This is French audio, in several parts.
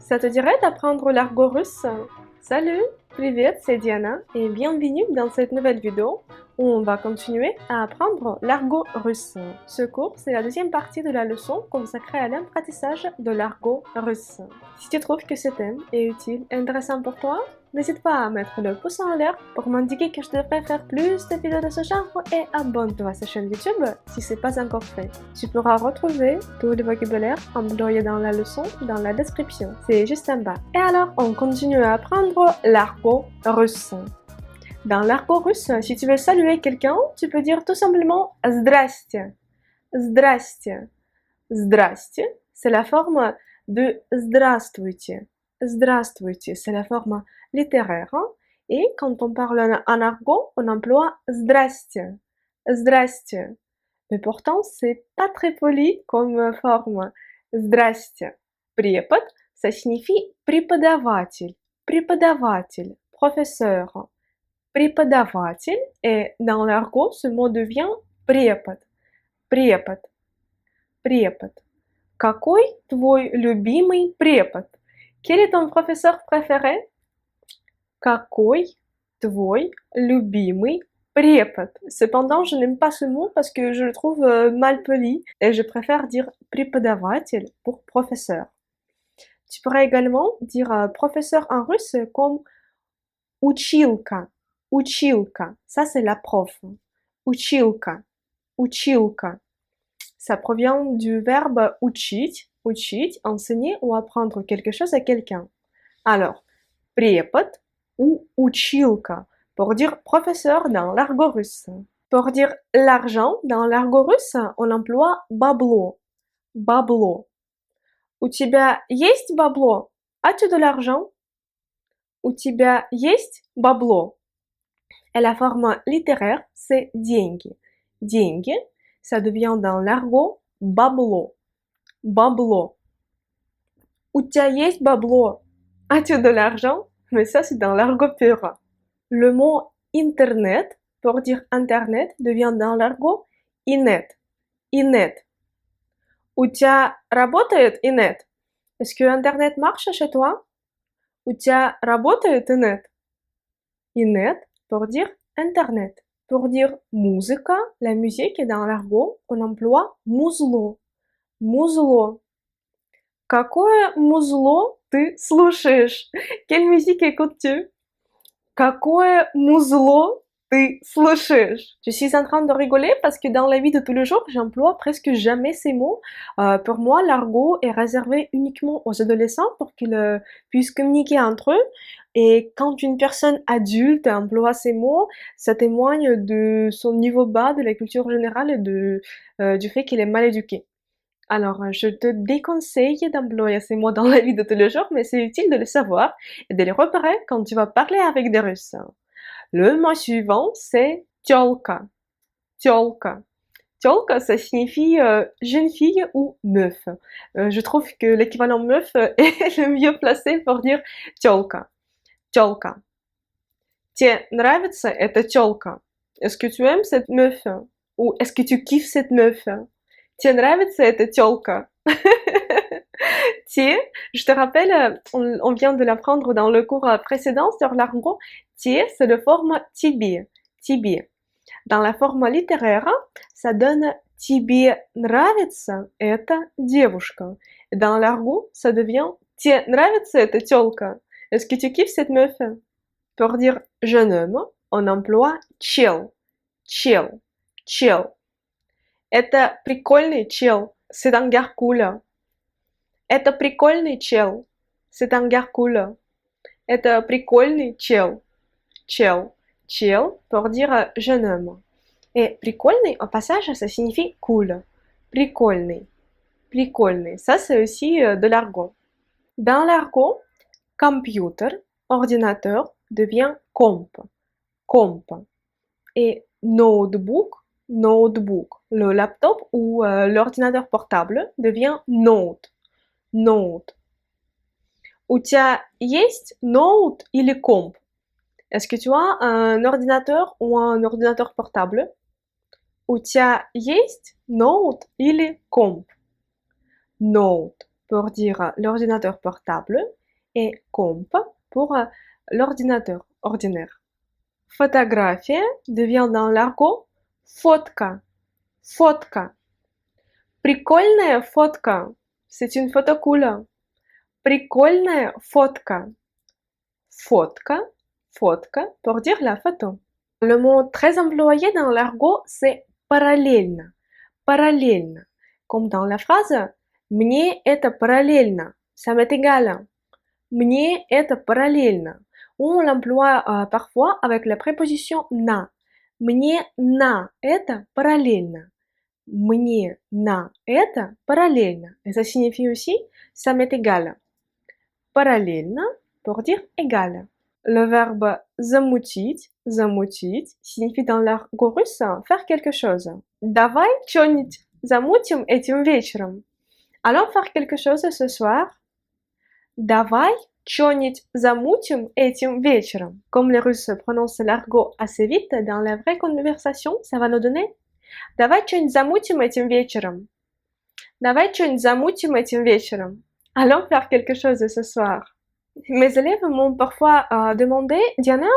Ça te dirait d'apprendre l'argot russe? Salut, привет, c'est Diana et bienvenue dans cette nouvelle vidéo où on va continuer à apprendre l'argot russe. Ce cours, c'est la deuxième partie de la leçon consacrée à l'apprentissage de l'argot russe. Si tu trouves que ce thème est utile et intéressant pour toi, n'hésite pas à mettre le pouce en l'air pour m'indiquer que je devrais faire plus de vidéos de ce genre et abonne-toi à cette chaîne YouTube si ce n'est pas encore fait. Tu pourras retrouver tout le vocabulaire employé dans la leçon dans la description. C'est juste en bas. Et alors, on continue à apprendre l'argot russe. Dans l'argot russe, si tu veux saluer quelqu'un, tu peux dire tout simplement «Здрасте». «Здрасте». «Здрасте», c'est la forme de «Здравствуйте». «Здравствуйте», c'est la forme littéraire. Et quand on parle en argot, on emploie «Здрасте». «Здрасте». Mais pourtant, c'est pas très poli comme forme. «Здрасте». Препод, ça signifie преподаватель. Преподаватель, professeur. Преподаватель, et dans l'argot, ce mot devient препод. Препод. Препод. Какой твой любимый препод? Quel est ton professeur préféré? Какой твой любимый препод? Cependant, je n'aime pas ce mot parce que je le trouve mal poli et je préfère dire преподаватель pour professeur. Tu pourrais également dire professeur en russe comme училка. Училка. Ça, c'est la prof. Училка. Училка. Ça provient du verbe учить, enseigner ou apprendre quelque chose à quelqu'un. Alors, препод ou училка pour dire professeur dans l'argot russe. Pour dire l'argent dans l'argot russe, on emploie бабло. Бабло. У тебя есть бабло? As-tu de l'argent? У тебя есть бабло? Et la forme littéraire, c'est деньги. Деньги, ça devient dans l'argot бабло. Бабло. У тебя есть бабло? As-tu de l'argent? Mais ça, c'est dans l'argot pur. Le mot internet, pour dire internet, devient dans l'argot инет. Инет. У тебя работает инет? Est-ce que internet marche chez toi? У тебя работает инет? Инет, pour dire internet. Pour dire musique, la musique, dans l'argot, on emploie музло. Музло. Какое музло ты слушаешь? Quelle musique écoutes-tu? Какое музло ты слушаешь? Je suis en train de rigoler parce que dans la vie de tous les jours, j'emploie presque jamais ces mots. Pour moi, l'argot est réservé uniquement aux adolescents pour qu'ils puissent communiquer entre eux. Et quand une personne adulte emploie ces mots, ça témoigne de son niveau bas de la culture générale et du fait qu'il est mal éduqué. Alors, je te déconseille d'employer ces mots dans la vie de tous les jours, mais c'est utile de le savoir et de les repérer quand tu vas parler avec des Russes. Le mot suivant, c'est тёлка. Тёлка. Тёлка, ça signifie jeune fille ou meuf. Je trouve que l'équivalent meuf est le mieux placé pour dire тёлка. Тёлка. Тебе нравится эта тёлка? Est-ce que tu aimes cette meuf? Ou est-ce que tu kiffes cette meuf? Тебе нравится эта тёлка? Tie, je te rappelle, on vient de l'apprendre dans le cours précédent sur l'argot. Tie, c'est la forme тебе. Тебе. Dans la forme littéraire, ça donne тебе нравится эта девушка. Dans l'argot, ça devient тебе нравится эта тёлка? Est-ce que tu kiffes cette meuf? Pour dire jeune homme, on emploie чел. Чел. Чел. Это прикольный чел. C'est un gars cool. Это прикольный чел. C'est un gars cool. Это прикольный чел. Чел. Чел pour dire jeune homme. Et прикольный, au passage, ça signifie cool. Прикольный. Прикольный. Ça, c'est aussi de l'argot. Dans l'argot, computer, ordinateur, devient comp. Comp. Et notebook, notebook. Le laptop ou l'ordinateur portable devient note. Note. У тебя есть ноут или комп? Est-ce que tu as un ordinateur ou un ordinateur portable? У тебя есть ноут или комп? Note. pour dire l'ordinateur portable et comp pour l'ordinateur ordinaire. Фотография devient dans l'argot фотка, фотка. Прикольная фотка. C'est une photo cool. Прикольная фотка. Фотка, фотка pour dire la photo. Le mot très employé dans l'argot, c'est параллельно. Параллельно. Comme dans la phrase «Мне это параллельно». Ça m'est égal. Мне это параллельно. On l'emploie parfois avec la préposition «на». Мне на это параллельно. Мне на это параллельно. Et ça signifie aussi «ça m'est égal». Параллельно pour dire égal. Le verbe замутить, замутить signifie dans l'argot russe faire quelque chose. Давай что-нибудь замутим этим вечером. Allons faire quelque chose ce soir. Давай что-нибудь замутим этим вечером. Comme les Russes prononcent l'argot assez vite, dans la vraie conversation, ça va nous donner Давай что-нибудь замутим этим вечером. Давай что-нибудь замутим этим вечером. Allons faire quelque chose ce soir. Mes élèves m'ont parfois demandé, Diana,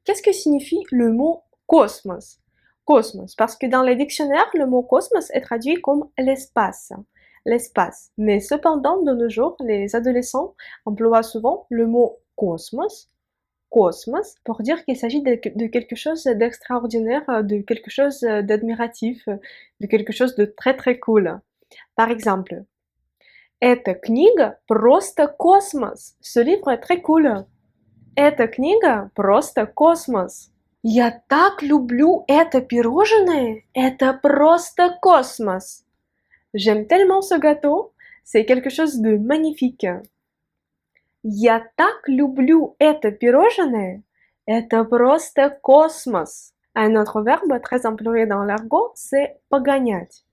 qu'est-ce que signifie le mot cosmos? Cosmos, parce que dans les dictionnaires, le mot cosmos est traduit comme l'espace. L'espace. Mais cependant, de nos jours, les adolescents emploient souvent le mot cosmos, cosmos, pour dire qu'il s'agit de quelque chose d'extraordinaire, de quelque chose d'admiratif, de quelque chose de très très cool. Par exemple, Эта книга просто космос. Ce livre est très cool. Эта книга просто космос. Я так люблю это пирожное. Это просто космос. J'aime tellement ce gâteau. C'est quelque chose de magnifique. Я так люблю это пирожное. Это просто космос. Un autre verbe très employé dans l'argot, c'est погонять.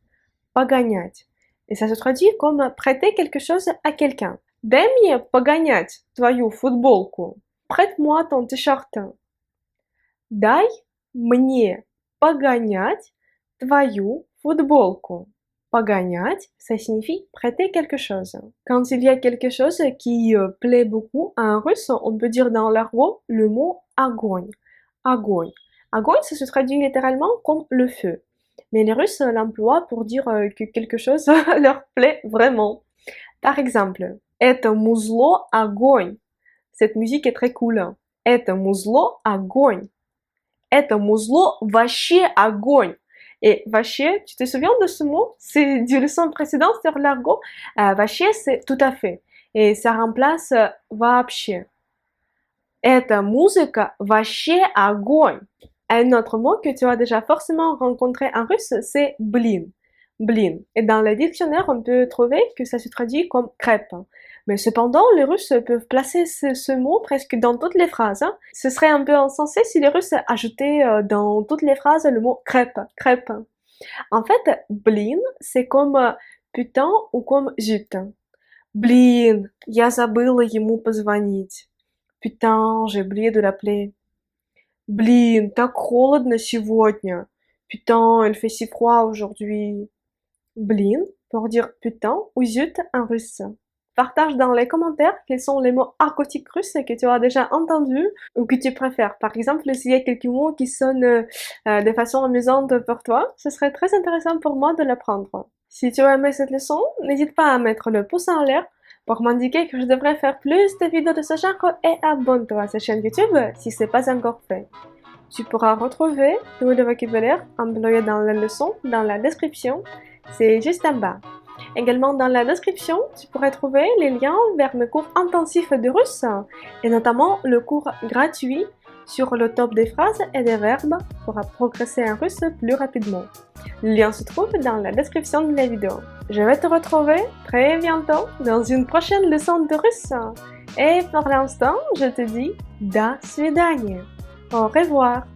Погонять. Et ça se traduit comme prêter quelque chose à quelqu'un. Дай мне погонять твою футболку. Prête-moi ton t-shirt. Дай мне погонять твою футболку. Погонять, ça signifie prêter quelque chose. Quand il y a quelque chose qui plaît beaucoup à un russe, on peut dire dans l'argot le mot огонь. Огонь. Огонь, ça se traduit littéralement comme le feu. Mais les Russes l'emploient pour dire que quelque chose leur plaît vraiment. Par exemple, это музло огонь. Cette musique est très cool. Это музло огонь. Это музло вообще огонь. Et вообще, tu te souviens de ce mot? C'est du leçon précédente sur l'argot. Вообще, c'est tout à fait. Et ça remplace вообще. Эта музыка вообще огонь. Un autre mot que tu as déjà forcément rencontré en russe, c'est blin. Blin. Et dans le dictionnaire, on peut trouver que ça se traduit comme crêpe. Mais cependant, les Russes peuvent placer ce mot presque dans toutes les phrases. Ce serait un peu insensé si les Russes ajoutaient dans toutes les phrases le mot crêpe, crêpe. En fait, blin, c'est comme putain ou comme zut. Blin, я забыла ему позвонить. Putain, j'ai oublié de l'appeler. Блин, так холодно сегодня. Putain, il fait si froid aujourd'hui. Blin, pour dire putain ou zut en russe. Partage dans les commentaires quels sont les mots argotiques russes que tu as déjà entendus ou que tu préfères. Par exemple, s'il y a quelques mots qui sonnent de façon amusante pour toi, ce serait très intéressant pour moi de l'apprendre. Si tu as aimé cette leçon, n'hésite pas à mettre le pouce en l'air pour m'indiquer que je devrais faire plus de vidéos de ce genre et abonne-toi à cette chaîne YouTube si ce n'est pas encore fait. Tu pourras retrouver tout le vocabulaire employé dans la leçon dans la description, c'est juste en bas. Également dans la description, tu pourrais trouver les liens vers mes cours intensifs de russe et notamment le cours gratuit sur le top des phrases et des verbes pour progresser en russe plus rapidement. Le lien se trouve dans la description de la vidéo. Je vais te retrouver très bientôt dans une prochaine leçon de russe. Et pour l'instant, je te dis до свидания. Au revoir.